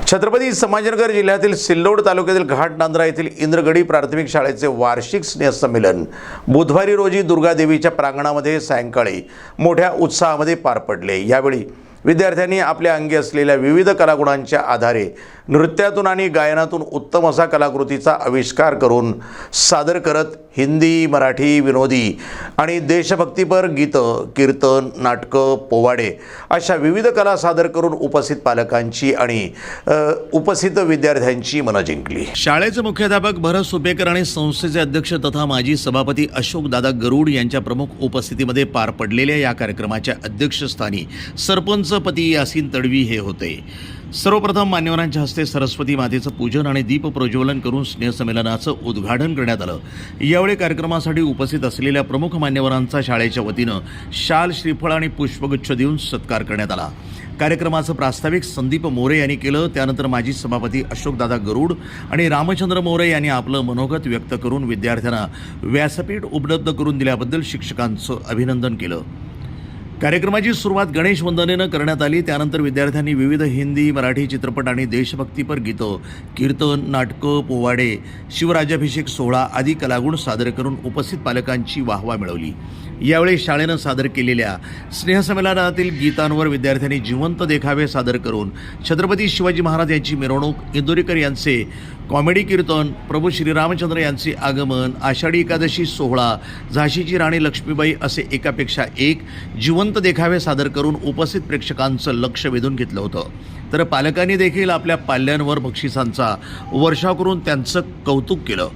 छत्रपती संभाजीनगर जिल्ह्यातील सिल्लोड तालुक्यातील घाटनांद्रा येथील इंद्रगडी प्राथमिक शाळेचे वार्षिक स्नेहसंमेलन बुधवारी रोजी दुर्गादेवीच्या प्रांगणामध्ये सायंकाळी मोठ्या उत्साहामध्ये पार पडले। यावेळी विद्यार्थ्यांनी आपल्या अंगी असलेल्या विविध कलागुणांच्या आधारे नृत्यातून आणि गायनातून उत्तम असा कलाकृतीचा आविष्कार करून सादर करत हिंदी, मराठी, विनोदी आणि देशभक्तीपर गीतं, कीर्तन, नाटकं, पोवाडे अशा विविध कला सादर करून उपस्थित पालकांची आणि उपस्थित विद्यार्थ्यांची मनं जिंकली। शाळेचे मुख्याध्यापक भरत सुपेकर आणि संस्थेचे अध्यक्ष तथा माजी सभापती अशोकदादा गरुड यांच्या प्रमुख उपस्थितीमध्ये पार पडलेल्या या कार्यक्रमाच्या अध्यक्षस्थानी सरपंचपती यासीन तडवी हे होते। सर्वप्रथम मान्यवरांच्या हस्ते सरस्वती मातेचं पूजन आणि दीप प्रज्वलन करून स्नेहसंमेलनाचं उद्घाटन करण्यात आलं। यावेळी कार्यक्रमासाठी उपस्थित असलेल्या प्रमुख मान्यवरांचा शाळेच्या वतीनं शाल, श्रीफळ आणि पुष्पगुच्छ देऊन सत्कार करण्यात आला। कार्यक्रमाचं प्रास्ताविक संदीप मोरे यांनी केलं। त्यानंतर माजी सभापती अशोकदादा गरुड आणि रामचंद्र मोरे यांनी आपलं मनोगत व्यक्त करून विद्यार्थ्यांना व्यासपीठ उपलब्ध करून दिल्याबद्दल शिक्षकांचं अभिनंदन केलं। कार्यक्रमाची सुरुवात गणेश वंदनेनं करण्यात आली। त्यानंतर विद्यार्थ्यांनी विविध हिंदी, मराठी चित्रपट आणि देशभक्तीपर गीतं, कीर्तन, नाटकं, पोवाडे, शिवराज्याभिषेक सोहळा आदी कलागुण सादर करून उपस्थित पालकांची वाहवा मिळवली। यावेळी शाळेनं सादर केलेल्या स्नेहसंमेलनातील गीतांवर विद्यार्थ्यांनी जिवंत देखावे सादर करून छत्रपती शिवाजी महाराज यांची मिरवणूक, इंदोरीकर यांचे कॉमेडी कीर्तन, प्रभू श्रीरामचंद्र यांचे आगमन, आषाढी एकादशी सोहळा, झाशीची राणी लक्ष्मीबाई असे एकापेक्षा एक जिवंत देखावे सादर करून उपस्थित प्रेक्षकांचं लक्ष वेधून घेतलं होतं। तर पालकांनी देखील आपल्या पाल्यांवर बक्षिसांचा वर्षाव करून त्यांचं कौतुक केलं।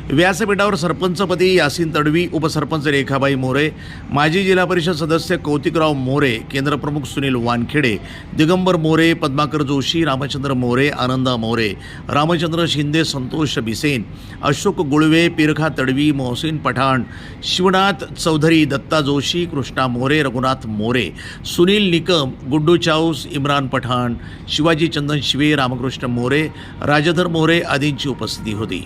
व्यासपीठावर सरपंचपदी यासीन तडवी, उपसरपंच रेखाबाई मोरे, माजी जिल्हा परिषद सदस्य कौतिकराव मोरे, केंद्रप्रमुख सुनील वानखेडे, दिगंबर मोरे, पद्माकर जोशी, रामचंद्र मोरे, आनंदा मोरे, रामचंद्र शिंदे, संतोष बिसेन, अशोक गुळवे, पिरखा तडवी, मोहसिन पठाण, शिवनाथ चौधरी, दत्ता जोशी, कृष्णा मोरे, रघुनाथ मोरे, सुनील निकम, गुड्डू चाऊस, इम्रान पठाण, शिवाजी चंदन शिवे, रामकृष्ण मोरे, राजधर मोरे आदींची उपस्थिती होती।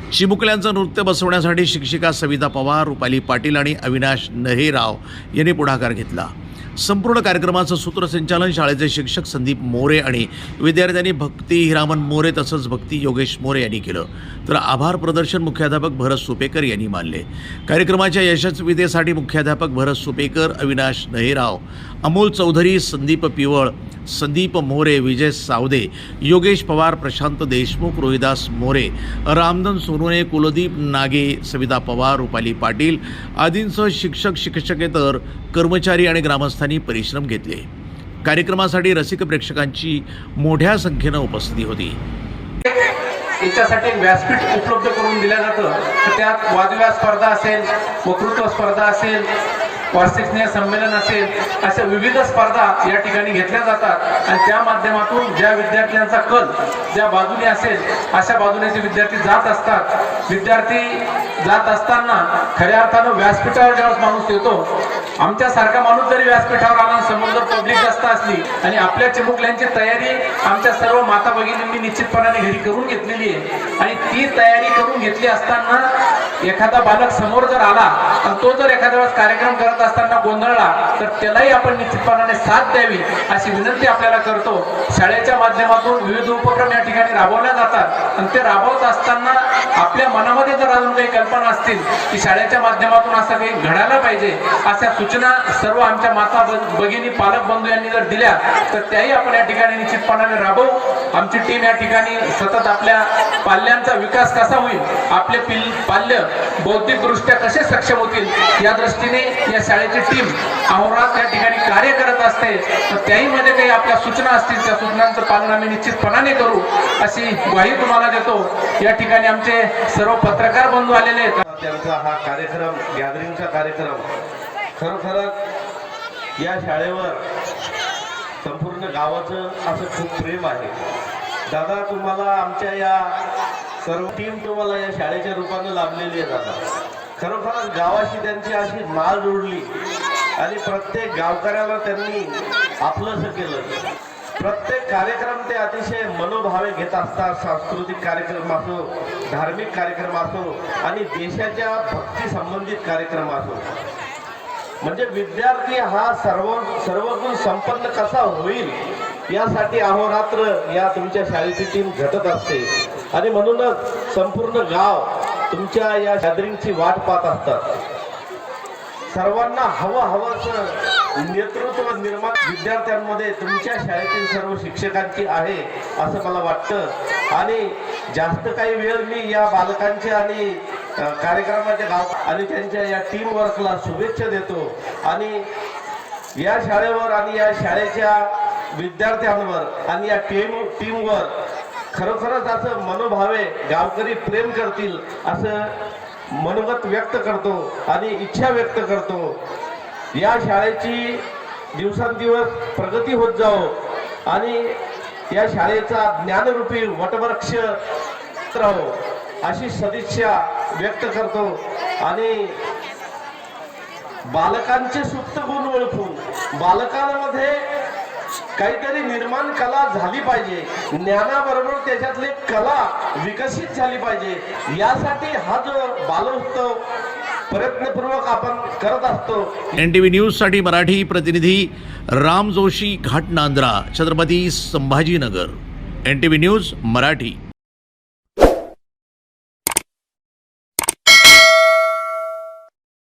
चिमुकल्यांचं नृत्य बसवण्यासाठी शिक्षिका सविता पवार, रुपाली पाटील आणि अविनाश नहेराव यांनी पुढाकार घेतला। संपूर्ण कार्यक्रमाचं सूत्रसंचालन शाळेचे शिक्षक संदीप मोरे आणि विद्यार्थ्यांनी भक्ती हिरामन मोरे तसंच भक्ती योगेश मोरे यांनी केलं। तर आभार प्रदर्शन मुख्याध्यापक भरत सुपेकर यांनी मानले। कार्यक्रमाच्या यशस्वीतेसाठी मुख्याध्यापक भरत सुपेकर, अविनाश नहेराव, अमोल चौधरी, संदीप पिवळ, संदीप मोरे, विजय सावदे, योगेश पवार, प्रशांत देशमुख, रोहिदास मोरे, रामधन सोनवणे, कुलदीप नागे, सविता पवार, रुपाली पाटील आदींसह शिक्षक, शिक्षकेतर कर्मचारी आणि ग्रामस्थांनी परिश्रम घेतले। कार्यक्रमासाठी रसिक प्रेक्षकांची मोठ्या संख्येनं उपस्थिती होती। याच्यासाठी व्यासपीठ उपलब्ध करून दिलं जातं। तर त्यात वादविवाद स्पर्धा असेल, वक्तृत्व स्पर्धा असेल, वार्षिक स्नेह संमेलन असेल, अशा विविध स्पर्धा या ठिकाणी घेतल्या जातात आणि त्या माध्यमातून ज्या विद्यार्थ्यांचा कल ज्या बाजूने असेल अशा बाजूने जे विद्यार्थी जात असतात। विद्यार्थी जात असताना खऱ्या अर्थानं व्यासपीठावर जेव्हा माणूस येतो, आमच्यासारखा माणूस जरी व्यासपीठावर आला, समोर जर पब्लिक जास्त असली आणि आपल्या चिमुकल्यांची तयारी आमच्या सर्व माता भगिनींनी निश्चितपणाने घरी करून घेतलेली आहे आणि ती तयारी करून घेतली असताना एखादा बालक समोर जर आला आणि तो जर एखाद्या वेळेस कार्यक्रम करत असताना गोंधळला तर त्यालाही आपण निश्चितपणाने साथ द्यावी अशी विनंती आपल्याला करतो। शाळेच्या माध्यमातून विविध उपक्रम या ठिकाणी राबवले जातात आणि ते राबवत असताना आपल्या मनामध्ये जर अजून काही कल्पना असतील की शाळेच्या माध्यमातून असं काही घडायला पाहिजे, अशा सूचना सर्व आमच्या माता भगिनी, पालक बंधू यांनी जर दिल्या तर त्याही आपण या ठिकाणी निश्चितपणाने राबवू। आमची टीम या ठिकाणी सतत आपल्या पाल्यांचा विकास कसा होईल, आपले पाल्य बौद्धिकदृष्ट्या कसे सक्षम होतील या दृष्टीने या शाळेची टीम अहोरात्र या ठिकाणी कार्य करत असते। तर त्याही मध्ये काही आपल्या सूचना असतील त्या सूचनांचं पालन आम्ही निश्चितपणाने करू अशी ग्वाही तुम्हाला देतो। या ठिकाणी आमचे सर्व पत्रकार बंधू आलेले आहेत। त्यांचा हा कार्यक्रम, गॅदरिंगचा कार्यक्रम, खरोखरच या शाळेवर संपूर्ण गावाचं असं खूप प्रेम आहे। दादा, तुम्हाला आमच्या या सर्व टीम तुम्हाला या शाळेच्या रूपाने लाभलेली आहे। दादा, खरोखरच गावाशी त्यांची अशी नाळ जोडली आणि प्रत्येक गावकऱ्याला त्यांनी आपलंसं केलं। प्रत्येक कार्यक्रम ते अतिशय मनोभावे घेत असतात। सांस्कृतिक कार्यक्रम असो, धार्मिक कार्यक्रम असो आणि देशाच्या भक्ती संबंधित कार्यक्रम असो, म्हणजे विद्यार्थी हा सर्वगुण संपन्न कसा होईल यासाठी अहोरात्र या तुमच्या शाळेची टीम झटत असते आणि म्हणूनच संपूर्ण गाव तुमच्या या गॅदरिंगची वाट पाहत असतात. सर्वांना हवंसं नेतृत्व निर्माण विद्यार्थ्यांमध्ये तुमच्या शाळेतील सर्व शिक्षकांची आहे असं मला वाटतं. आणि जास्त काही वेळ मी या बालकांच्या आणि कार्यक्रमाच्या गाव आणि त्यांच्या या टीम वर्कला शुभेच्छा देतो. आणि या शाळेवर आणि या शाळेच्या विद्यार्थ्यांवर आणि या टीमवर खरोखरच असं मनोभावे गावकरी प्रेम करतील असं मनोगत व्यक्त करतो आणि इच्छा व्यक्त करतो. या शाळेची दिवसेंदिवस प्रगती होत जाओ आणि या शाळेचा ज्ञानरूपी वटवृक्ष राहो अशी सदिच्छा व्यक्त करतो. आणि बालकांचे सुप्त गुण ओळखून बालकांमध्ये काहीतरी निर्माण कला झाली पाहिजे, ज्ञानाबरोबर त्याच्यातली कला विकसित झाली पाहिजे. यासाठी हा जो बालोत्सव प्रयत्नपूर्वक आपण करत असतो. NTV न्यूजसाठी मराठी प्रतिनिधी राम जोशी, घाट नांद्रा, छत्रपती संभाजीनगर. NTV news Marathi.